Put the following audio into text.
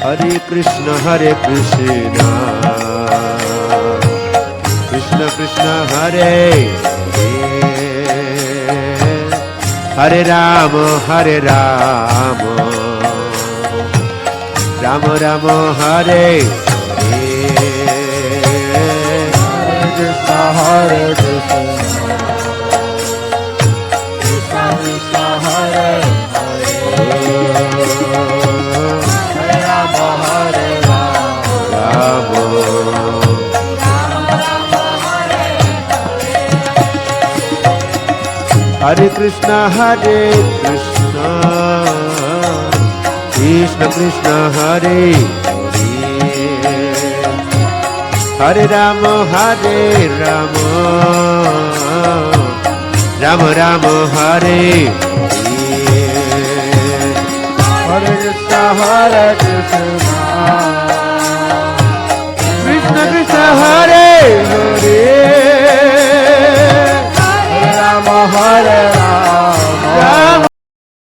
Hare Krishna Krishna Krishna Hare Hare Rama Rama Rama Hare Hare Krishna Krishna Krishna Hare Hare Krishna Krishna Krishna Hare Hare Rama Rama Rama Hare Hare Krishna Krishna Krishna Hare Hare Rama Hare